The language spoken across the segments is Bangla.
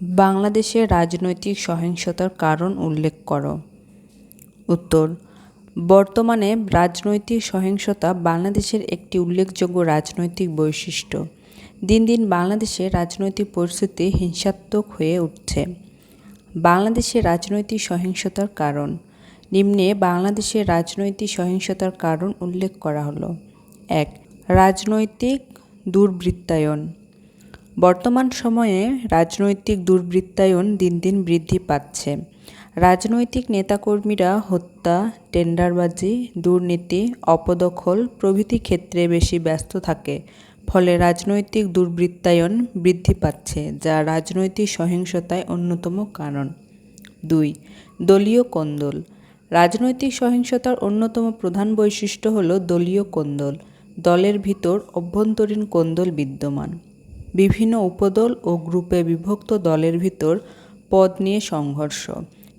বাংলাদেশের রাজনৈতিক সহিংসতার কারণ উল্লেখ করো। উত্তর: বর্তমানে রাজনৈতিক সহিংসতা বাংলাদেশের একটি উল্লেখযোগ্য রাজনৈতিক বৈশিষ্ট্য। দিন দিন বাংলাদেশের রাজনৈতিক পরিস্থিতি হিংসাত্মক হয়ে উঠছে। বাংলাদেশের রাজনৈতিক সহিংসতার কারণ। নিম্নে বাংলাদেশের রাজনৈতিক সহিংসতার কারণ উল্লেখ করা হলো। ১. রাজনৈতিক দুর্বৃত্তায়ন। বর্তমান সময়ে রাজনৈতিক দুর্বৃত্তায়ন দিন দিন বৃদ্ধি পাচ্ছে। রাজনৈতিক নেতাকর্মীরা হত্যা, টেন্ডারবাজি, দুর্নীতি, অপদখল প্রভৃতি ক্ষেত্রে বেশি ব্যস্ত থাকে। ফলে রাজনৈতিক দুর্বৃত্তায়ন বৃদ্ধি পাচ্ছে, যা রাজনৈতিক সহিংসতায় অন্যতম কারণ। ২. দলীয় কোন্দল। রাজনৈতিক সহিংসতার অন্যতম প্রধান বৈশিষ্ট্য হল দলীয় কোন্দল। দলের ভিতর অভ্যন্তরীণ কোন্দল বিদ্যমান। বিভিন্ন উপদল ও গ্রুপে বিভক্ত দলের ভিতর পদ নিয়ে সংঘর্ষ,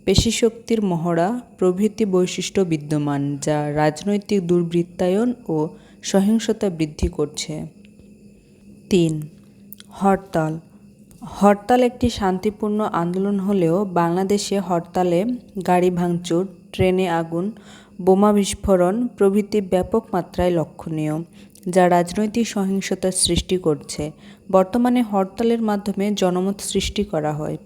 পেশিশক্তির মহড়া প্রভৃতি বৈশিষ্ট্য বিদ্যমান, যা রাজনৈতিক দুর্বৃত্তায়ন ও সহিংসতা বৃদ্ধি করছে। ৩. হরতাল। হরতাল একটি শান্তিপূর্ণ আন্দোলন হলেও বাংলাদেশে হরতালে গাড়ি ভাঙচুর, ট্রেনে আগুন, বোমা বিস্ফোরণ প্রভৃতি ব্যাপক মাত্রায় লক্ষণীয়, যা রাজনৈতিক সহিংসতার সৃষ্টি করছে। বর্তমানে হরতালের মাধ্যমে জনমত সৃষ্টি করা হয়।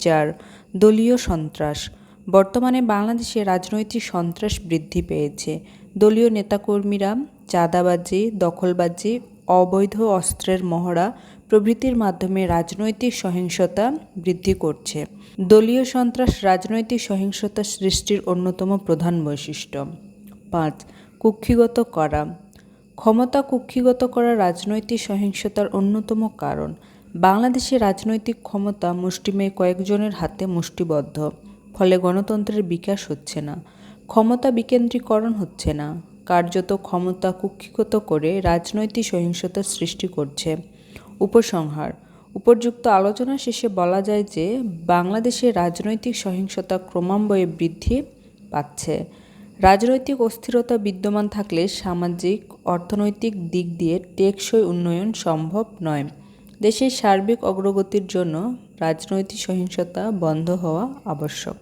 ৪. দলীয় সন্ত্রাস। বর্তমানে বাংলাদেশে রাজনৈতিক সন্ত্রাস বৃদ্ধি পেয়েছে। দলীয় নেতাকর্মীরা চাঁদাবাজি, দখলবাজি, অবৈধ অস্ত্রের মহড়া প্রভৃতির মাধ্যমে রাজনৈতিক সহিংসতা বৃদ্ধি করছে। দলীয় সন্ত্রাস রাজনৈতিক সহিংসতা সৃষ্টির অন্যতম প্রধান বৈশিষ্ট্য। ৫. কুক্ষিগত করা। ক্ষমতা কুক্ষিগত করা রাজনৈতিক সহিংসতার অন্যতম কারণ। বাংলাদেশে রাজনৈতিক ক্ষমতা মুষ্টিমেয় কয়েকজনের হাতে মুষ্টিবদ্ধ। ফলে গণতন্ত্রের বিকাশ হচ্ছে না, ক্ষমতা বিকেন্দ্রীকরণ হচ্ছে না, কার্যত ক্ষমতা কুক্ষিগত করে রাজনৈতিক সহিংসতার সৃষ্টি করছে। উপসংহার: উপর্যুক্ত আলোচনা শেষে বলা যায় যে বাংলাদেশে রাজনৈতিক সহিংসতা ক্রমান্বয়ে বৃদ্ধি পাচ্ছে। রাজনৈতিক অস্থিরতা বিদ্যমান থাকলে সামাজিক, অর্থনৈতিক দিক দিয়ে টেকসই উন্নয়ন সম্ভব নয়। দেশের সার্বিক অগ্রগতির জন্য রাজনৈতিক সহিংসতা বন্ধ হওয়া আবশ্যক।